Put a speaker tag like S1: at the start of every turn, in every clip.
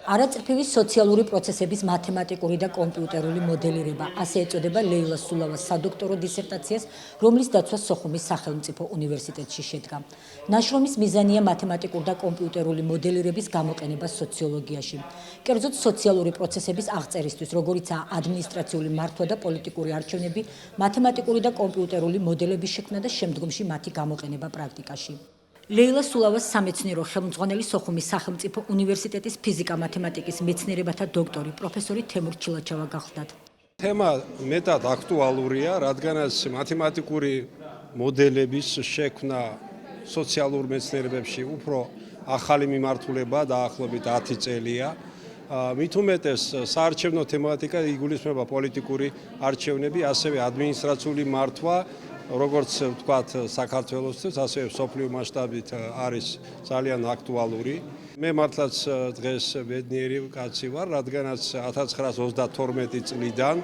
S1: არაწრფივი სოციალური პროცესების მათემატიკური და კომპიუტერული მოდელირება, ასე ეწოდება ლეილა სულავას სადოქტორო დისერტაციას, რომლის დაცვა სოხუმის სახელმწიფო უნივერსიტეტში შედგა. ნაშრომის მიზანია მათემატიკური და კომპიუტერული მოდელირების გამოყენება სოციოლოგიაში. კერძოდ სოციალური პროცესების აღწერისთვის, როგორიცაა ადმინისტრაციული მართვა და პოლიტიკური არჩევნები, მათემატიკური და კომპიუტერული მოდელების შექმნა და შემდგომში მათი გამოყენება პრაქტიკაში. ლეილა სულავას სამეცნიერო ხელმძღვანელი სოხუმის სახელმწიფო უნივერსიტეტის ფიზიკა-მათემატიკის მეცნიერებათა დოქტორი პროფესორი თემურ ჩილაჩავა გახლდათ.
S2: თემა მეტად აქტუალურია, რადგანაც მათემატიკური მოდელების შექმნა სოციალურ მეცნიერებებში უფრო ახალი მიმართულება დაახლოებით 10 წელია. მით უმეტეს საარჩევნო თემატიკა იგულისხმება პოლიტიკური არჩევნები, ასევე ადმინისტრაციული მართვა, როგორც ვთქვათ, საქართველოსთვის, ასევე მსოფლიო მასშტაბით არის ძალიან აქტუალური. მე მართლაც დღეს ბედნიერი კაცი ვარ, რადგანაც 1932 წლიდან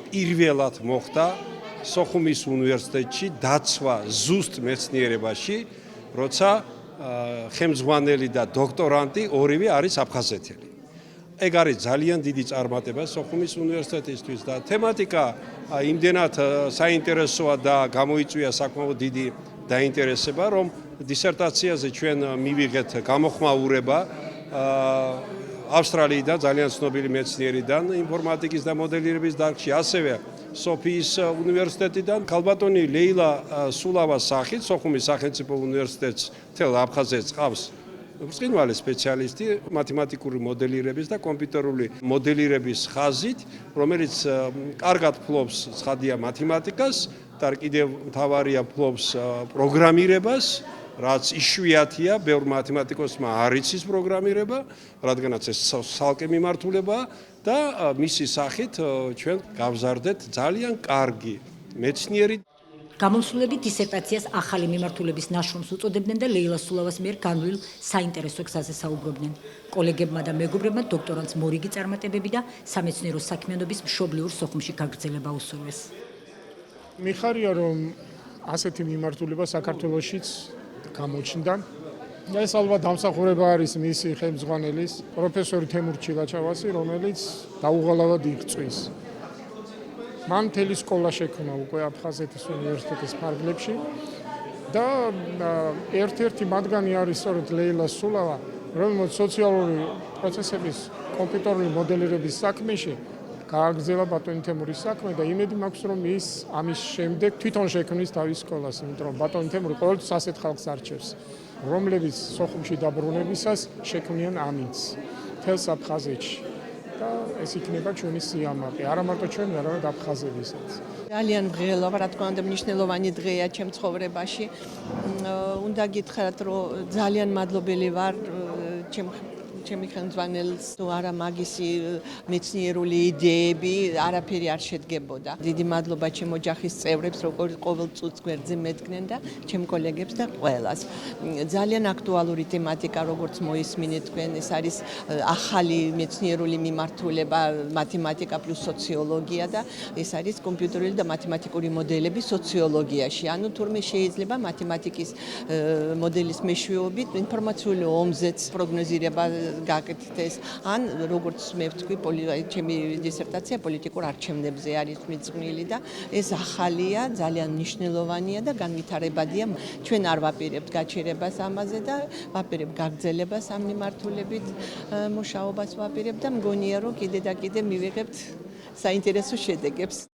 S2: პირველად მოხდა სოხუმის უნივერსიტეტში დაცვა ზუსტ მეცნიერებაში, როცა ხელმძღვანელი და დოქტორანტი ორივე არის აფხაზეთელი. ეგ არის ძალიან დიდი წარმატება სოხუმის უნივერსიტეტისთვის და თემატიკა იმდენად საინტერესოა და გამოიწვია საკმაოდ დიდი დაინტერესება, რომ დისერტაციაზე ჩვენ მივიღეთ გამოხმაურება ავსტრალიიდან, ძალიან ცნობილი მეცნიერიდან ინფორმატიკის და მოდელირების დარგში, ასევე სოფიის უნივერსიტეტიდან. ქალბატონი ლეილა სულავას სახით სოხუმის სახელმწიფო უნივერსიტეტს მთელ აფხაზეთს ყავს ბრწყინვალე სპეციალისტი მათემატიკური მოდელირების და კომპიუტერული მოდელირების ხაზით, რომელიც კარგად ფლობს ცხადია მათემატიკას და კიდევ მთავარია ფლობს პროგრამირებას, რაც იშვიათია, ბევრ მათემატიკოსმა არ იცის პროგრამირება, რადგანაც ეს ცალკე მიმართულებაა და მისი სახით ჩვენ გავზარდეთ ძალიან კარგი მეცნიერი.
S1: გამომსვლელები დისერტაციას ახალი მიმართულების ნაშრომს უწოდებდნენ და ლეილა სულავას მიერ განვლილ საინტერესო გზაზე საუბრობდნენ. კოლეგებმა და მეგობრებმა დოქტორანტს მორიგი წარმატებები და სამეცნიერო საქმიანობის მშობლიურ სოხუმში გაგრძელება უსურვეს.
S3: მიხარია, რომ ასეთი მიმართულება საქართველოშიც გამოჩნდა. ეს ალბათ დამსახურება არის მისი ხელმძღვანელის პროფესორი თემურ ჩილაჩავასი, რომელიც დაუღალავად იღწვის. მან მთელი სკოლა შექმნა უკვე აფხაზეთის უნივერსიტეტის ფარგლებში და ერთ-ერთი მათგანი არის სწორედ ლეილა სულავა, რომელიც სოციალური პროცესების კომპიუტერული მოდელირების საქმეში გააგრძელა ბატონი თემურის საქმე და იმედი მაქვს, რომ ის ამის შემდეგ თვითონ შექმნის თავის სკოლას, იმიტომ რომ ბატონი თემური ყოველთვის ასეთ ხალხს არჩევს, რომლებიც სოხუმში დაბრუნებისას შექმნიან ამინდს მთელს აფხაზეთში. და ეს იქნება ჩვენი სიამაყე, არა მარტო ჩვენი, არამედ აფხაზებისაც.
S4: ძალიან მღელვა, რა თქმა უნდა, მნიშვნელოვანი დღეა ჩემ ცხოვრებაში. უნდა გითხრათ, რომ ძალიან მადლობელი ვარ ჩემი ხელმძღვანელს, თუ არა მაგისი მეცნიერული იდეები არაფერი არ შედგებოდა. დიდი მადლობა ჩემ ოჯახის წევრებს, როგორც ყოველ წუთს გვერდზე მედგნენ და ჩემ კოლეგებს და ყველას. ძალიან აქტუალური თემატიკა, როგორც მოისმინეთ თქვენ, ეს არის ახალი მეცნიერული მიმართულება, მათემატიკა პლუს სოციოლოგია და ეს არის კომპიუტერული და მათემატიკური მოდელები სოციოლოგიაში. ანუ თურმე შეიძლება მათემატიკის მოდელის მეშვეობით ინფორმაციული ომზეც პროგნოზირება გაკეთდეს, ან როგორც მე ვთქვი, ჩემი დისერტაცია პოლიტიკურ არჩევნებზე არის მიძღვნილი და ეს ახალია, ძალიან მნიშვნელოვანია და განვითარებადია. ჩვენ არ ვაპირებთ გაჩერებას ამაზე და ვაპირებთ გაგრძელებას ამ მიმართულებით, მუშაობას ვაპირებთ და მგონია, რომ კიდე და კიდე მივიღებთ საინტერესო შედეგებს.